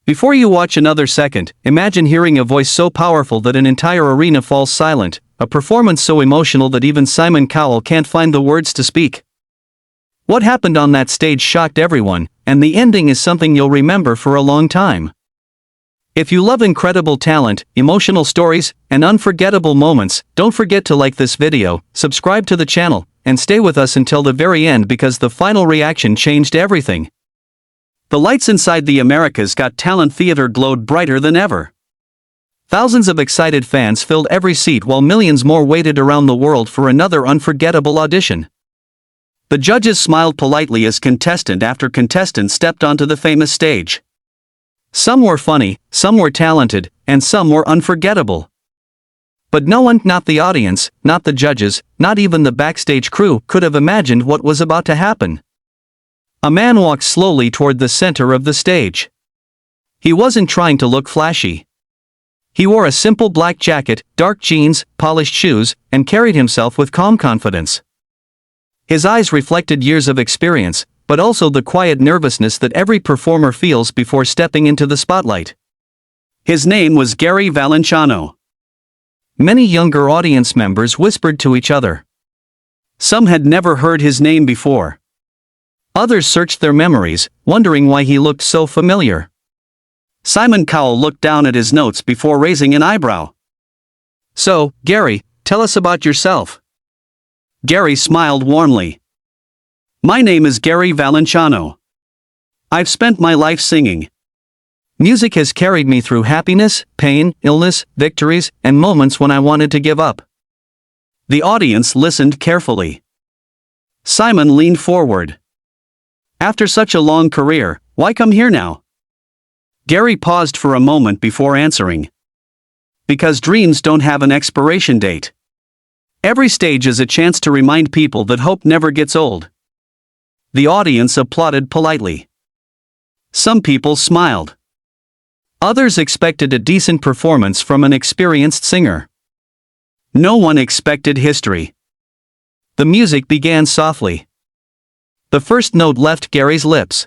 Before you watch another second, imagine hearing a voice so powerful that an entire arena falls silent, a performance so emotional that even Simon Cowell can't find the words to speak. What happened on that stage shocked everyone, and the ending is something you'll remember for a long time. If you love incredible talent, emotional stories, and unforgettable moments, don't forget to like this video, subscribe to the channel, and stay with us until the very end because the final reaction changed everything. The lights inside the America's Got Talent theater glowed brighter than ever. Thousands of excited fans filled every seat while millions more waited around the world for another unforgettable audition. The judges smiled politely as contestant after contestant stepped onto the famous stage. Some were funny, some were talented, and some were unforgettable. But no one, not the audience, not the judges, not even the backstage crew, could have imagined what was about to happen. A man walked slowly toward the center of the stage. He wasn't trying to look flashy. He wore a simple black jacket, dark jeans, polished shoes, and carried himself with calm confidence. His eyes reflected years of experience, but also the quiet nervousness that every performer feels before stepping into the spotlight. His name was Gary Valenciano. Many younger audience members whispered to each other. Some had never heard his name before. Others searched their memories, wondering why he looked so familiar. Simon Cowell looked down at his notes before raising an eyebrow. "So, Gary, tell us about yourself." Gary smiled warmly. "My name is Gary Valenciano. I've spent my life singing. Music has carried me through happiness, pain, illness, victories, and moments when I wanted to give up." The audience listened carefully. Simon leaned forward. "After such a long career, why come here now?" Gary paused for a moment before answering. "Because dreams don't have an expiration date. Every stage is a chance to remind people that hope never gets old." The audience applauded politely. Some people smiled. Others expected a decent performance from an experienced singer. No one expected history. The music began softly. The first note left Gary's lips.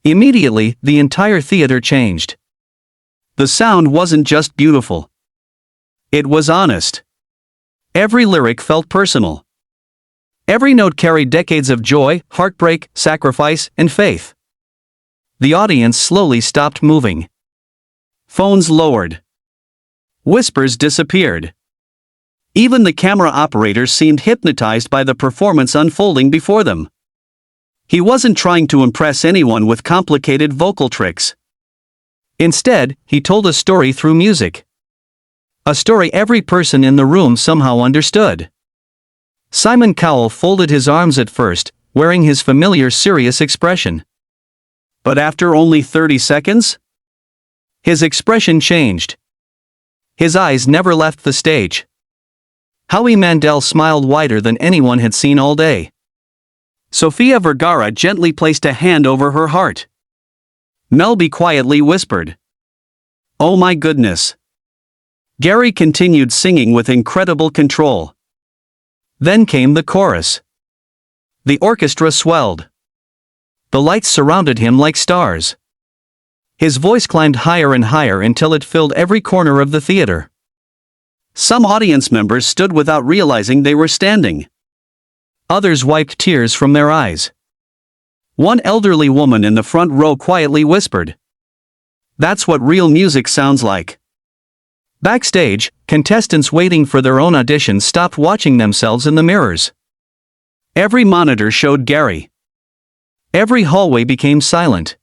Immediately, the entire theater changed. The sound wasn't just beautiful. It was honest. Every lyric felt personal. Every note carried decades of joy, heartbreak, sacrifice, and faith. The audience slowly stopped moving. Phones lowered. Whispers disappeared. Even the camera operators seemed hypnotized by the performance unfolding before them. He wasn't trying to impress anyone with complicated vocal tricks. Instead, he told a story through music. A story every person in the room somehow understood. Simon Cowell folded his arms at first, wearing his familiar serious expression. But after only 30 seconds, his expression changed. His eyes never left the stage. Howie Mandel smiled wider than anyone had seen all day. Sofia Vergara gently placed a hand over her heart. Melby quietly whispered, "Oh my goodness." Gary continued singing with incredible control. Then came the chorus. The orchestra swelled. The lights surrounded him like stars. His voice climbed higher and higher until it filled every corner of the theater. Some audience members stood without realizing they were standing. Others wiped tears from their eyes. One elderly woman in the front row quietly whispered, "That's what real music sounds like." Backstage, contestants waiting for their own auditions stopped watching themselves in the mirrors. Every monitor showed Gary. Every hallway became silent.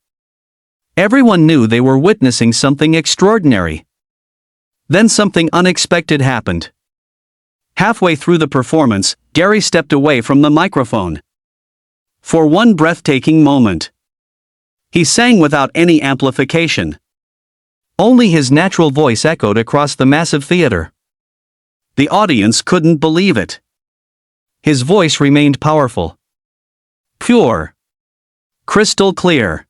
Everyone knew they were witnessing something extraordinary. Then something unexpected happened. Halfway through the performance, Gary stepped away from the microphone. For one breathtaking moment, he sang without any amplification. Only his natural voice echoed across the massive theater. The audience couldn't believe it. His voice remained powerful. Pure. Crystal clear.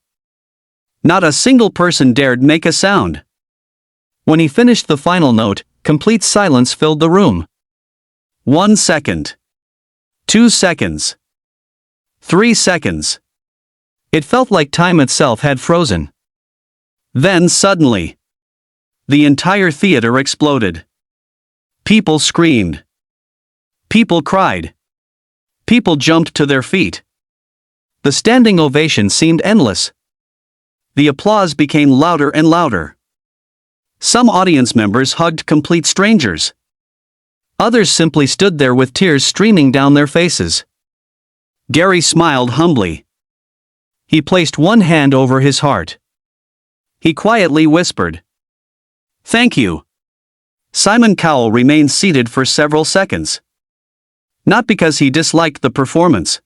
Not a single person dared make a sound. When he finished the final note, complete silence filled the room. 1 second. 2 seconds. 3 seconds. It felt like time itself had frozen. Then suddenly, the entire theater exploded. People screamed. People cried. People jumped to their feet. The standing ovation seemed endless. The applause became louder and louder. Some audience members hugged complete strangers. Others simply stood there with tears streaming down their faces. Gary smiled humbly. He placed one hand over his heart. He quietly whispered, "Thank you." Simon Cowell remained seated for several seconds. Not because he disliked the performance.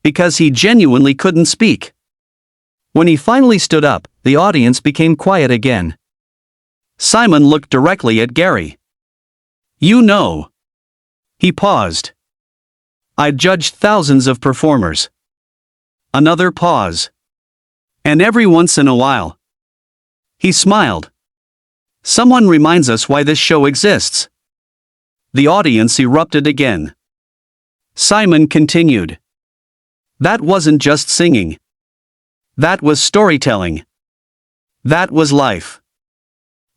Because he genuinely couldn't speak. When he finally stood up, the audience became quiet again. Simon looked directly at Gary. "You know." He paused. "I'd judged thousands of performers." Another pause. "And every once in a while." He smiled. "Someone reminds us why this show exists." The audience erupted again. Simon continued. "That wasn't just singing. That was storytelling. That was life.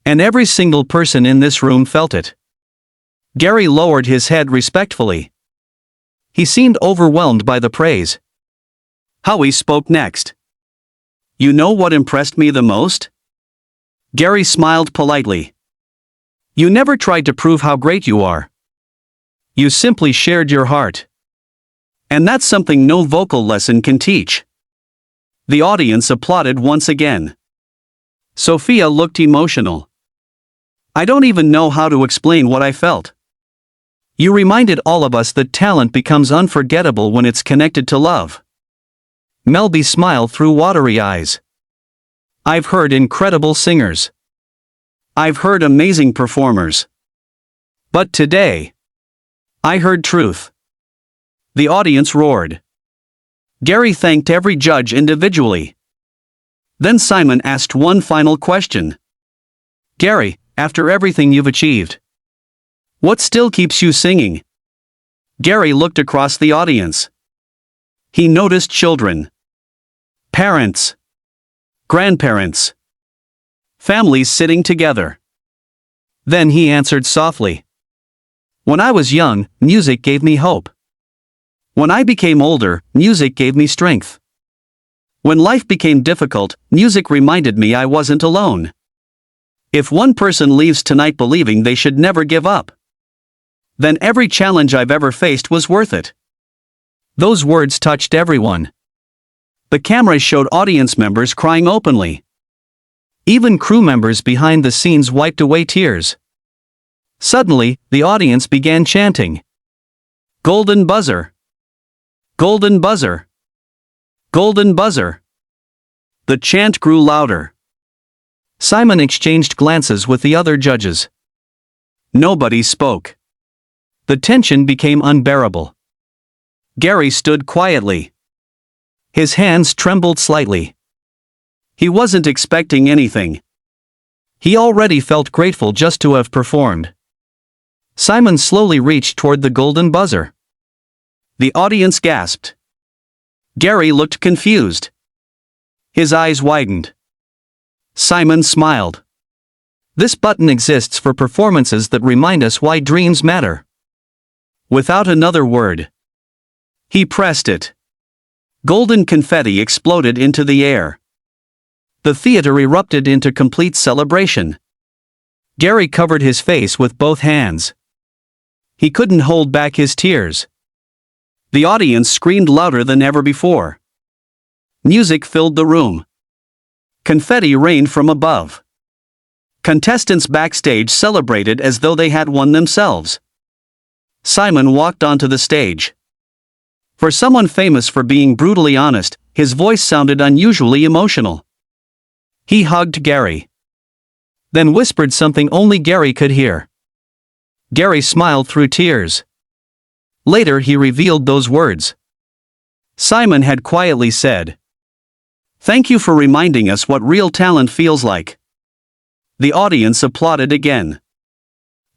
And every single person in this room felt it." Gary lowered his head respectfully. He seemed overwhelmed by the praise. Howie spoke next. "You know what impressed me the most?" Gary smiled politely. "You never tried to prove how great you are. You simply shared your heart. And that's something no vocal lesson can teach." The audience applauded once again. Sophia looked emotional. "I don't even know how to explain what I felt. You reminded all of us that talent becomes unforgettable when it's connected to love." Melby smiled through watery eyes. "I've heard incredible singers. I've heard amazing performers. But today, I heard truth." The audience roared. Gary thanked every judge individually. Then Simon asked one final question. "Gary, after everything you've achieved, what still keeps you singing?" Gary looked across the audience. He noticed children. Parents. Grandparents. Families sitting together. Then he answered softly. "When I was young, music gave me hope. When I became older, music gave me strength. When life became difficult, music reminded me I wasn't alone. If one person leaves tonight believing they should never give up, then every challenge I've ever faced was worth it." Those words touched everyone. The cameras showed audience members crying openly. Even crew members behind the scenes wiped away tears. Suddenly, the audience began chanting, "Golden buzzer! Golden buzzer! Golden buzzer!" The chant grew louder. Simon exchanged glances with the other judges. Nobody spoke. The tension became unbearable. Gary stood quietly. His hands trembled slightly. He wasn't expecting anything. He already felt grateful just to have performed. Simon slowly reached toward the golden buzzer. The audience gasped. Gary looked confused. His eyes widened. Simon smiled. "This button exists for performances that remind us why dreams matter." Without another word, he pressed it. Golden confetti exploded into the air. The theater erupted into complete celebration. Gary covered his face with both hands. He couldn't hold back his tears. The audience screamed louder than ever before. Music filled the room. Confetti rained from above. Contestants backstage celebrated as though they had won themselves. Simon walked onto the stage. For someone famous for being brutally honest, his voice sounded unusually emotional. He hugged Gary. Then whispered something only Gary could hear. Gary smiled through tears. Later he revealed those words. Simon had quietly said, "Thank you for reminding us what real talent feels like." The audience applauded again.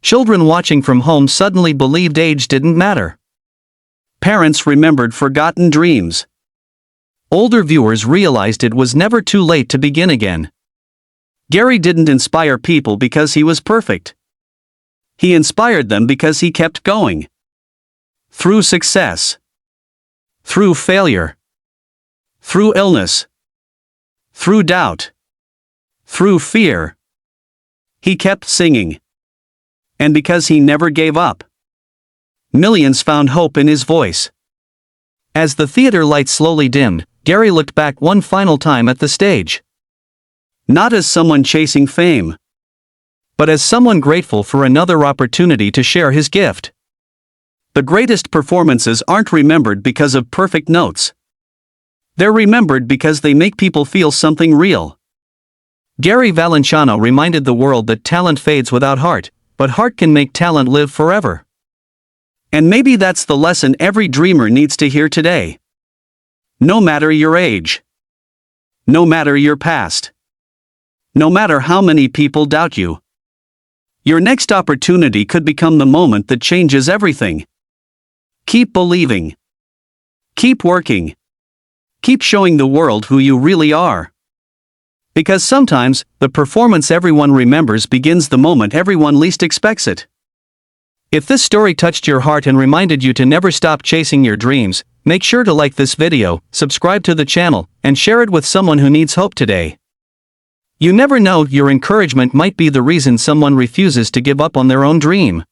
Children watching from home suddenly believed age didn't matter. Parents remembered forgotten dreams. Older viewers realized it was never too late to begin again. Gary didn't inspire people because he was perfect. He inspired them because he kept going. Through success. Through failure. Through illness. Through doubt. Through fear. He kept singing. And because he never gave up. Millions found hope in his voice. As the theater lights slowly dimmed, Gary looked back one final time at the stage. Not as someone chasing fame, but as someone grateful for another opportunity to share his gift. The greatest performances aren't remembered because of perfect notes. They're remembered because they make people feel something real. Gary Valenciano reminded the world that talent fades without heart, but heart can make talent live forever. And maybe that's the lesson every dreamer needs to hear today. No matter your age. No matter your past. No matter how many people doubt you. Your next opportunity could become the moment that changes everything. Keep believing. Keep working. Keep showing the world who you really are. Because sometimes, the performance everyone remembers begins the moment everyone least expects it. If this story touched your heart and reminded you to never stop chasing your dreams, make sure to like this video, subscribe to the channel, and share it with someone who needs hope today. You never know, your encouragement might be the reason someone refuses to give up on their own dream.